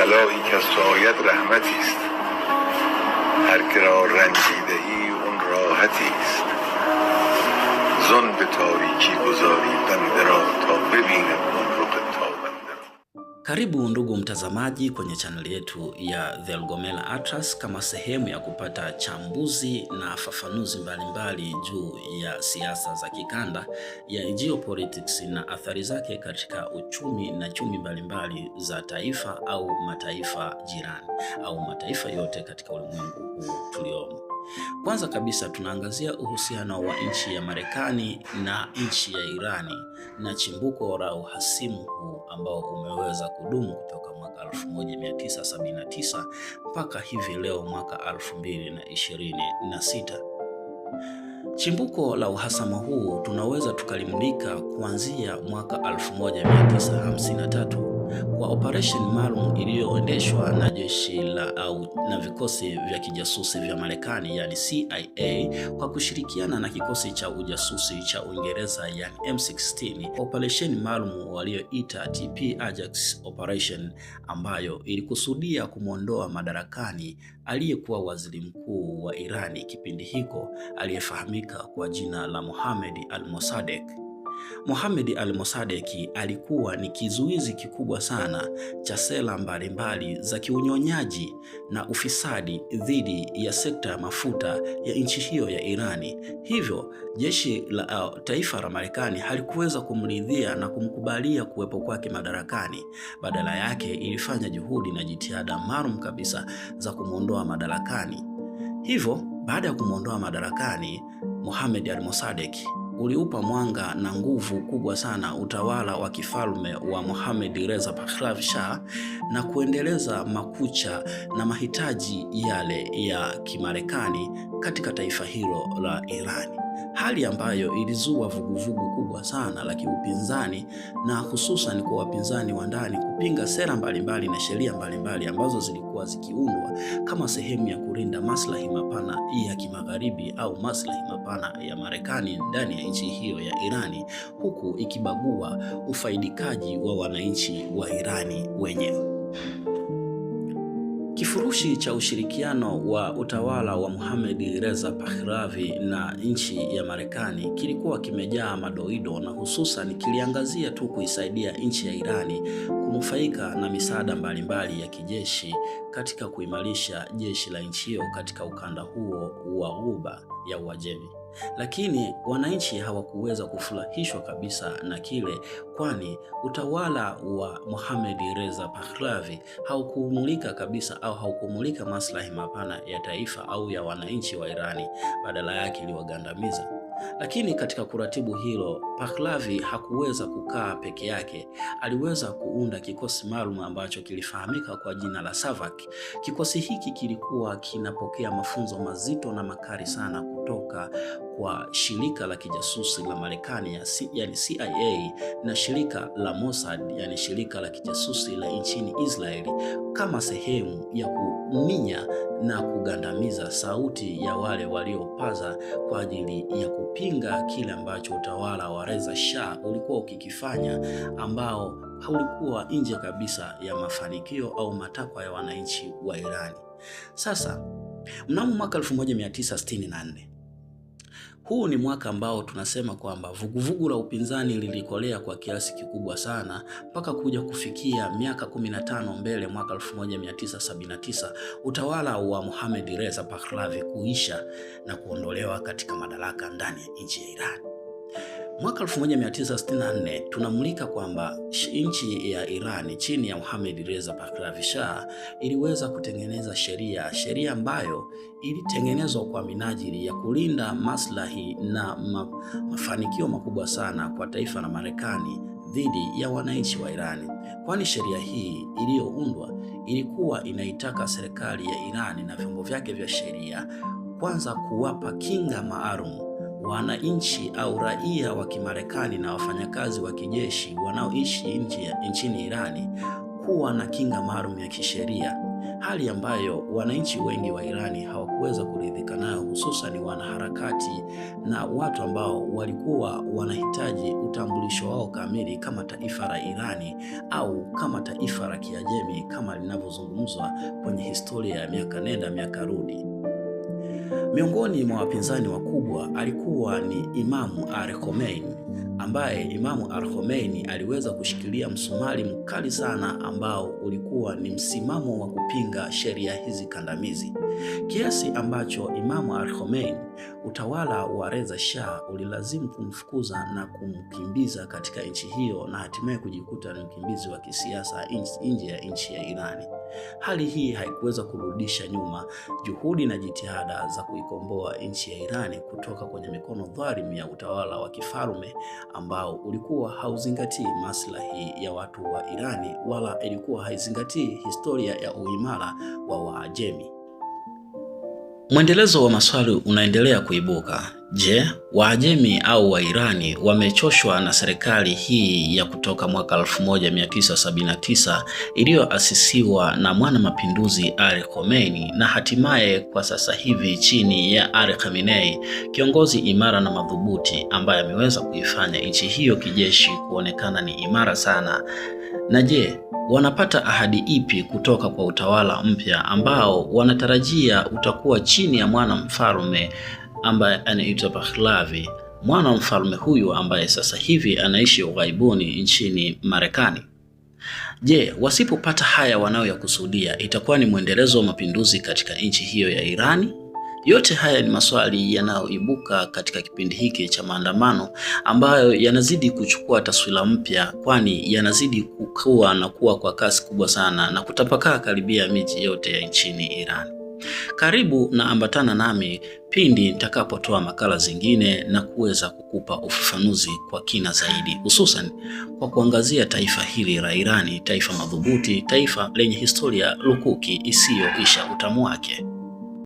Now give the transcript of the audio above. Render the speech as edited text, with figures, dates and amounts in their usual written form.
بلایی که از تو آید رحمتی است، هر که را رنجیده ای اون راحتی است. زن به تاریکی گذاری بنده را تا ببینه اون رخ تابنده را. Karibu ndugu mtazamaji kwenye chaneli yetu ya The Elgomela Atlas kama sehemu ya kupata chambuzi na fafanuzi mbalimbali juu ya siasa za kikanda ya geopolitics na athari zake katika uchumi na chumi mbalimbali za taifa au mataifa jirani au mataifa yote katika ulimwengu huu tuliomo. Kwanza kabisa tunaangazia uhusiano wa nchi ya Marekani na nchi ya Irani na chimbuko la uhasimu huu ambao umeweza kudumu kutoka mwaka 1979 mpaka hivi leo mwaka 2026. Chimbuko la uhasama huu tunaweza tukalimulika kuanzia mwaka 1953 kwa operation maalum iliyoendeshwa na jeshi na vikosi vya kijasusi vya Marekani yani CIA kwa kushirikiana na kikosi cha ujasusi cha Uingereza yani M16, operation maalum walioita TP Ajax operation, ambayo ilikusudia kumwondoa madarakani aliyekuwa waziri mkuu wa Irani kipindi hiko aliyefahamika kwa jina la Mohammad al-Mossadegh. Mohammad al-Mossadegh alikuwa ni kizuizi kikubwa sana cha sera mbalimbali za kiunyonyaji na ufisadi dhidi ya sekta ya mafuta ya nchi hiyo ya Irani. Hivyo jeshi la taifa la Marekani halikuweza kumridhia na kumkubalia kuwepo kwake madarakani. Badala yake ilifanya juhudi na jitihada maalum kabisa za kumuondoa madarakani. Hivyo baada ya kumuondoa madarakani, Mohammad al-Mossadegh uliupa mwanga na nguvu kubwa sana utawala wa kifalme wa Mohammad Reza Pahlavi Shah na kuendeleza makucha na mahitaji yale ya Kimarekani katika taifa hilo la Irani, hali ambayo ilizua vuguvugu kubwa sana la kiupinzani na hususan kwa wapinzani wa ndani kupinga sera mbalimbali na sheria mbalimbali ambazo zilikuwa zikiundwa kama sehemu ya kulinda maslahi mapana ya kimagharibi au maslahi mapana ya Marekani ndani ya nchi hiyo ya Irani, huku ikibagua ufaidikaji wa wananchi wa Irani wenyewe. Kifurushi cha ushirikiano wa utawala wa Mohammad Reza Pahlavi na nchi ya Marekani kilikuwa kimejaa madoido na hususan kiliangazia tu kuisaidia nchi ya Irani kunufaika na misaada mbalimbali ya kijeshi katika kuimarisha jeshi la nchi hiyo katika ukanda huo wa Ghuba ya Uajemi. Lakini wananchi hawakuweza kufurahishwa kabisa na kile, kwani utawala wa Mohammad Reza Pahlavi haukumulika kabisa au haukumulika maslahi mapana ya taifa au ya wananchi wa Irani, badala yake iliwagandamiza. Lakini katika kuratibu hilo, Pahlavi hakuweza kukaa peke yake. Aliweza kuunda kikosi maalum ambacho kilifahamika kwa jina la SAVAK. Kikosi hiki kilikuwa kinapokea mafunzo mazito na makali sana kutoka kwa shirika la kijasusi la Marekani yani CIA na shirika la Mossad yani shirika la kijasusi la nchini Israeli, kama sehemu ya kuminya na kugandamiza sauti ya wale waliopaza kwa ajili ya kupinga kile ambacho utawala wa Reza Shah ulikuwa ukikifanya, ambao haulikuwa nje kabisa ya mafanikio au matakwa ya wananchi wa Irani. Sasa mnamo mwaka 1964, huu ni mwaka ambao tunasema kwamba vuguvugu la upinzani lilikolea kwa kiasi kikubwa sana mpaka kuja kufikia miaka 15 mbele, mwaka 1979, utawala wa Mohammad Reza Pahlavi kuisha na kuondolewa katika madaraka ndani ya nchi ya Iran. Mwaka 1964 tunamulika kwamba nchi ya Irani chini ya Mohammad Reza Pahlavi Shah iliweza kutengeneza sheria ambayo ilitengenezwa kwa minajili ya kulinda maslahi na mafanikio makubwa sana kwa taifa la Marekani dhidi ya wananchi wa Irani, kwani sheria hii iliyoundwa ilikuwa inaitaka serikali ya Irani na vyombo vyake vya sheria kwanza kuwapa kinga maalum wananchi au raia wa Kimarekani na wafanyakazi wa kijeshi wanaoishi nchini Irani kuwa na kinga maalum ya kisheria, hali ambayo wananchi wengi wa Irani hawakuweza kuridhika nayo, hususan wanaharakati na watu ambao walikuwa wanahitaji utambulisho wao kamili kama taifa la Irani au kama taifa la Kiajemi kama linavyozungumzwa kwenye historia ya miaka nenda miaka rudi. Miongoni mwa wapinzani wakubwa alikuwa ni Imamu al-Khomeini, ambaye Imamu al-Khomeini aliweza kushikilia msumari mkali sana ambao ulikuwa ni msimamo wa kupinga sheria hizi kandamizi, kiasi ambacho Imamu al-Khomeini, utawala wa Reza Shah, ulilazimu kumfukuza na kumkimbiza katika nchi hiyo na hatimaye kujikuta ni mkimbizi wa kisiasa nje ya nchi ya Irani. Hali hii haikuweza kurudisha nyuma juhudi na jitihada za kuikomboa nchi ya Irani kutoka kwenye mikono dhalimu ya utawala wa kifalme ambao ulikuwa hauzingatii maslahi ya watu wa Irani wala ilikuwa haizingatii historia ya uimara wa Waajemi. Mwendelezo wa maswali unaendelea kuibuka. Je, Waajemi au Wairani wamechoshwa na serikali hii ya kutoka mwaka 1979 iliyoasisiwa na mwana mapinduzi Ali Khomeini na hatimaye kwa sasa hivi chini ya Ali Khamenei, kiongozi imara na madhubuti ambaye ameweza kuifanya nchi hiyo kijeshi kuonekana ni imara sana? Na je, wanapata ahadi ipi kutoka kwa utawala mpya ambao wanatarajia utakuwa chini ya mwana mfalme ambaye anaitwa Pahlavi, mwana mfalme huyu ambaye sasa hivi anaishi ughaibuni nchini Marekani? Je, wasipopata haya wanayoyakusudia itakuwa ni mwendelezo wa mapinduzi katika nchi hiyo ya Irani? Yote haya ni maswali yanayoibuka katika kipindi hiki cha maandamano ambayo yanazidi kuchukua taswira mpya, kwani yanazidi kukua na kuwa kwa kasi kubwa sana na kutapakaa karibia miji yote ya nchini Iran. Karibu na ambatana nami pindi nitakapotoa makala zingine na kuweza kukupa ufafanuzi kwa kina zaidi, hususan kwa kuangazia taifa hili la Irani, taifa madhubuti, taifa lenye historia lukuki isiyoisha utamu wake.